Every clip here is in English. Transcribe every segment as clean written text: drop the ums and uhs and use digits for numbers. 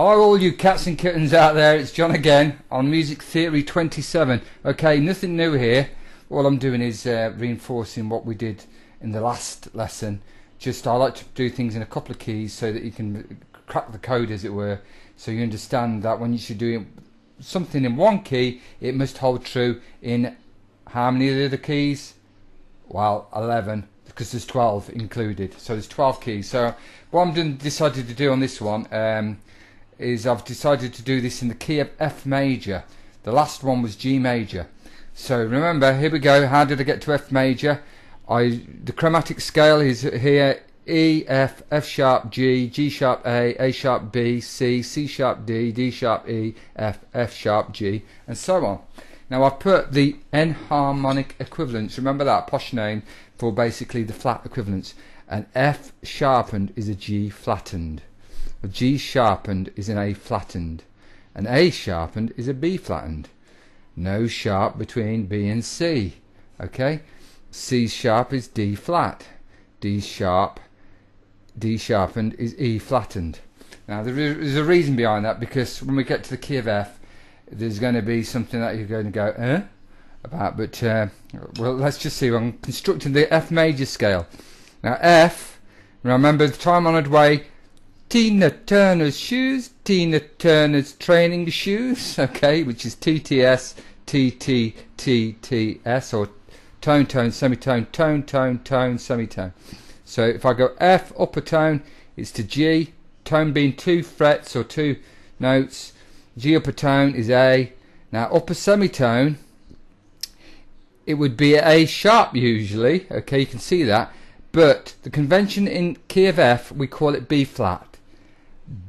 Hi all you cats and kittens out there, it's John again on Music Theory 27. Okay, nothing new here. All I'm doing is reinforcing what we did in the last lesson. Just I like to do things in a couple of keys so that you can crack the code, as it were, so you understand that when you should do something in one key, it must hold true in how many of the other keys? Well, 11, because there's 12 included, so there's 12 keys. So what I'm decided to do on this one is I've decided to do this in the key of F major. The last one was G major. So remember, here we go. How did I get to F major? The chromatic scale is here: E, F, F sharp, G, G sharp A sharp B, C, C sharp D, D sharp E, F, F sharp G, and so on. Now I've put the enharmonic equivalents. Remember that posh name for basically the flat equivalents. An F sharpened is a G flattened. A G sharpened is an A flattened. An A sharpened is a B flattened. No sharp between B and C. Okay? C sharp is D flat. D sharpened is E flattened. Now there is a reason behind that, because when we get to the key of F, there's going to be something that you're going to go about, but well, let's just see. I'm constructing the F major scale. Now F, remember the time-honoured way: Tina Turner's shoes, Tina Turner's training shoes, okay, which is TTS, TTTTS, or tone, tone, semitone, tone, tone, tone, semitone. So if I go F upper tone, it's to G, tone being 2 frets or 2 notes. G upper tone is A. Now upper semitone, it would be A sharp usually, okay, you can see that, but the convention in key of F, we call it B flat.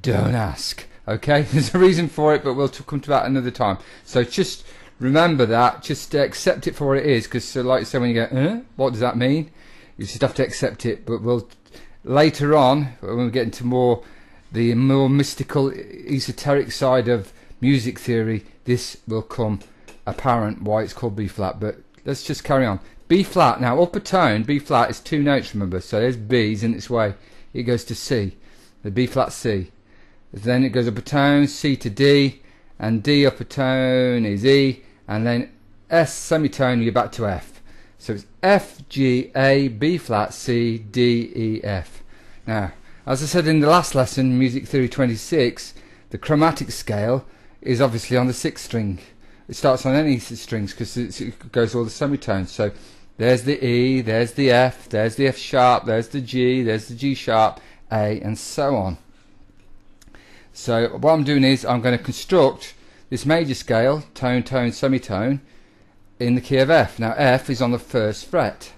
Don't ask, okay? There's a reason for it, but we'll come to that another time. So just remember that, just accept it for what it is, because like you say, when you go, what does that mean? You just have to accept it. But we'll later on, when we get into the more mystical, esoteric side of music theory, this will come apparent why it's called B flat. But let's just carry on. B flat. Now upper tone, B flat is 2 notes, remember, so there's B's in its way. It goes to C, the B flat C. Then it goes up a tone, C to D, and D upper tone is E, and then S semitone, you're back to F. So it's F, G, A, B flat, C, D, E, F. Now, as I said in the last lesson, Music Theory 26, the chromatic scale is obviously on the 6th string. It starts on any strings because it goes all the semitones. So there's the E, there's the F, there's the F sharp, there's the G, there's the G sharp, A, and so on. So what I'm doing is I'm going to construct this major scale, tone, tone, semitone, in the key of F. Now F is on the 1st fret.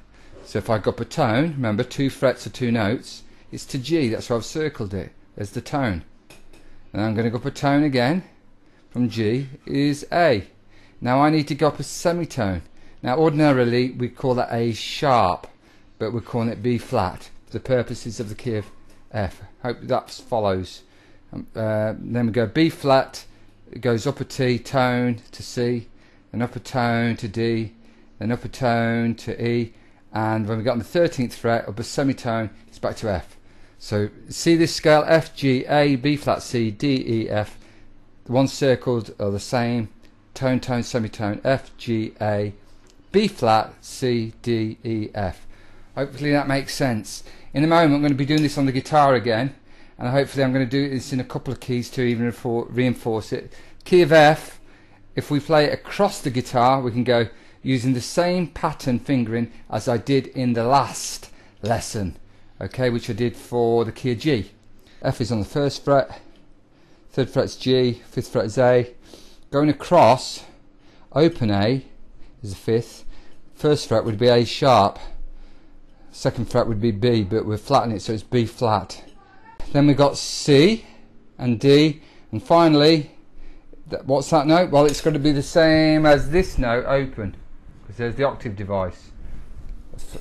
So if I go up a tone, remember 2 frets are 2 notes, it's to G, that's why I've circled it. There's the tone. And I'm going to go up a tone again, from G is A. Now I need to go up a semitone. Now ordinarily we call that A sharp, but we're calling it B flat for the purposes of the key of F. Hope that follows. Then we go B flat, it goes upper T, tone to C, then upper tone to D, then upper tone to E, and when we get on the 13th fret, upper semitone, it's back to F. So see this scale: F, G, A, B flat, C, D, E, F. The ones circled are the same: tone, tone, semitone, F, G, A, B flat, C, D, E, F. Hopefully that makes sense. In a moment I'm going to be doing this on the guitar again, and hopefully I'm going to do this in a couple of keys to even reinforce it. Key of F, if we play it across the guitar, we can go using the same pattern fingering as I did in the last lesson, okay, which I did for the key of G. F is on the 1st fret, 3rd fret's G, 5th fret is A. Going across, open A is the 5th, 1st fret would be A sharp, 2nd fret would be B, but we're flattening it so it's B flat. Then we've got C and D, and finally, what's that note? Well, it's going to be the same as this note, open, because there's the octave device.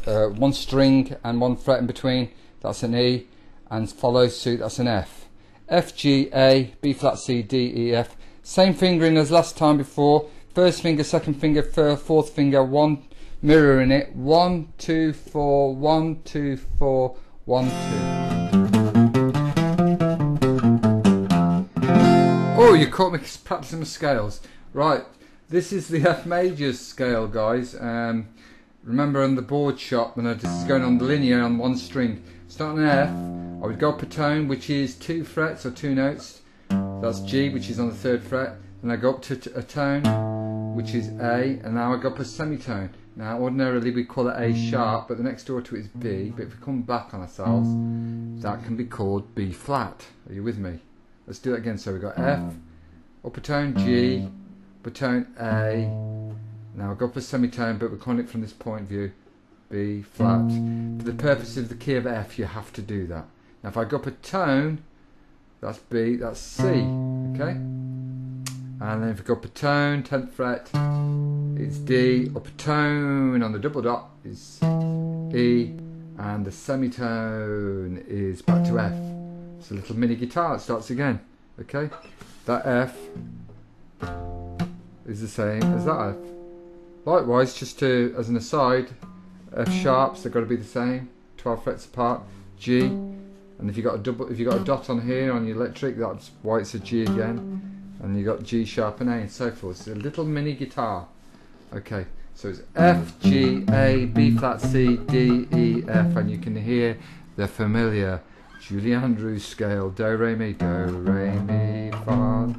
1 string and 1 fret in between, that's an E, and follows suit, that's an F. F, G, A, B flat, C, D, E, F. Same fingering as last time before. 1st finger, 2nd finger, 4th finger, 1 mirror in it. 1, 2, 4, 1, 2, 4, 1, 2. you caught me practicing my scales. Right, this is the F major scale, guys. Remember on the board shop, when this is going on the linear on one string. Starting F, I would go up a tone, which is 2 frets or 2 notes. That's G, which is on the 3rd fret. Then I go up to a tone, which is A, and now I go up a semitone. Now ordinarily we call it A sharp, but the next door to it is B. But if we come back on ourselves, that can be called B flat. Are you with me? Let's do that again. So we've got F, upper tone G, upper tone A. Now I go up a semitone, but we're calling it from this point of view B flat. For the purpose of the key of F, you have to do that. Now if I go up a tone, that's B, that's C, okay? And then if we go up a tone, 10th fret, it's D, up a tone on the double dot is E, and the semitone is back to F. It's a little mini guitar, it starts again, okay? That F is the same as that F. Likewise, just to, as an aside, F sharps, they've got to be the same, 12 frets apart, G, and if you got a dot on here on your electric, that's why it's a G again. And you got G sharp and A and so forth. It's a little mini guitar. Okay, so it's F, G, A, B flat, C, D, E, F, and you can hear the familiar Julie Andrews scale. Do, re, mi, fa.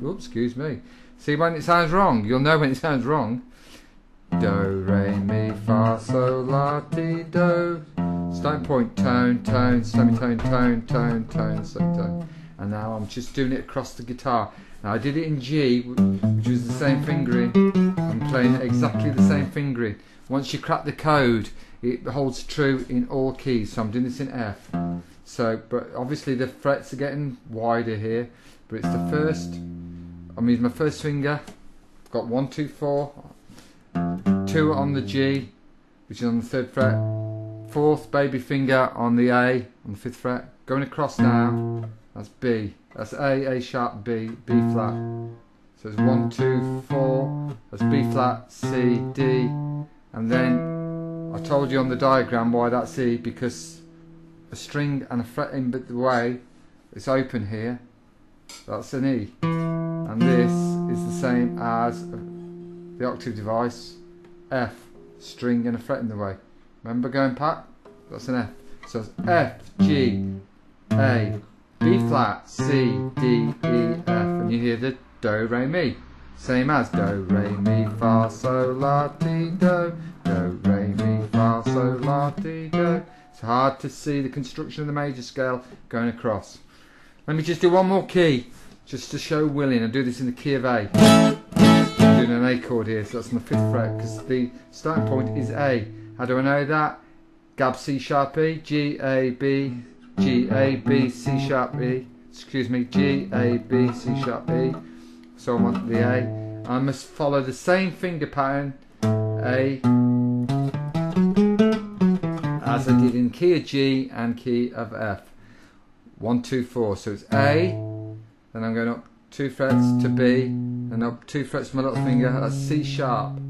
Oops, excuse me. See when it sounds wrong? You'll know when it sounds wrong. Do, re, mi, fa, sol, la, ti, do. Starting point, tone, tone, semitone, tone, tone, tone, semitone. And now I'm just doing it across the guitar. Now I did it in G, which was the same fingering. I'm playing exactly the same fingering. Once you crack the code, it holds true in all keys. So I'm doing this in F. So, but obviously the frets are getting wider here. But it's the first. I'm using my first finger. I've got 1, 2, 4, 2 on the G, which is on the 3rd fret. 4th baby finger on the A on the 5th fret. Going across now. That's B. That's A sharp, B flat. So it's 1, 2, 4. That's B flat, C, D. And then I told you on the diagram why that's E, because a string and a fret in the way, it's open here. That's an E. And this is the same as the octave device, F, string and a fret in the way. Remember going back? That's an F. So it's F, G, A, B flat, C, D, E, F, and you hear the do, re, mi. Same as do, re, mi, fa, sol, la, ti, do. Do, re, mi, fa, sol, la, ti, do. It's hard to see the construction of the major scale going across. Let me just do one more key, just to show willing. I do this in the key of A. I'm doing an A chord here, so that's on the 5th fret, because the starting point is A. How do I know that? Gab C sharp E, G, A, B, G, A, B, C sharp E, excuse me, G, A, B, C sharp E, so I want the A. I must follow the same finger pattern, A, as I did in key of G and key of F. 1, 2, 4, so it's A, then I'm going up 2 frets to B, and up 2 frets to my little finger, that's C sharp.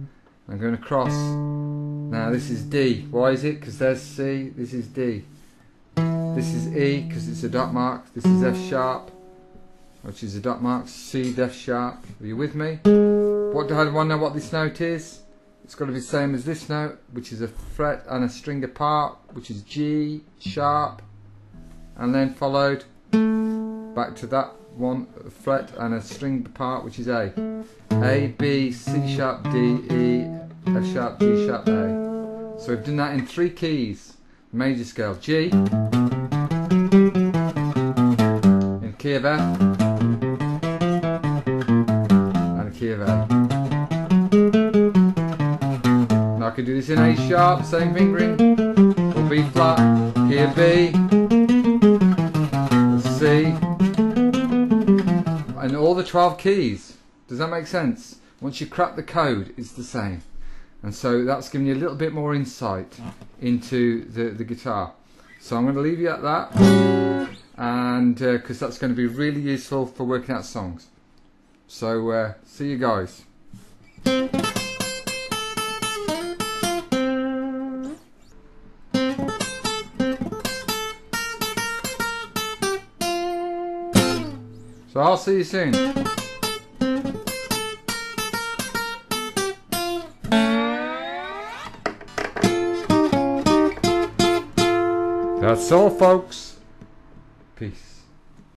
I'm going across, now this is D, why is it? Because there's C, this is D. This is E because it's a dot mark. This is F sharp, which is a dot mark. C, F sharp. Are you with me? What do I want to know what this note is? It's got to be the same as this note, which is a fret and a string apart, which is G sharp, and then followed back to that one fret and a string apart, which is A. A, B, C sharp, D, E, F sharp, G sharp, A. So we've done that in 3 keys. Major scale G. Key of F and a key of A. Now I can do this in A sharp, same fingering, or B flat, key of B, C, and all the 12 keys. Does that make sense? Once you crack the code, it's the same. And so that's giving you a little bit more insight into the guitar. So I'm going to leave you at that. And because that's going to be really useful for working out songs. So see you guys. So I'll see you soon. That's all, folks. Peace.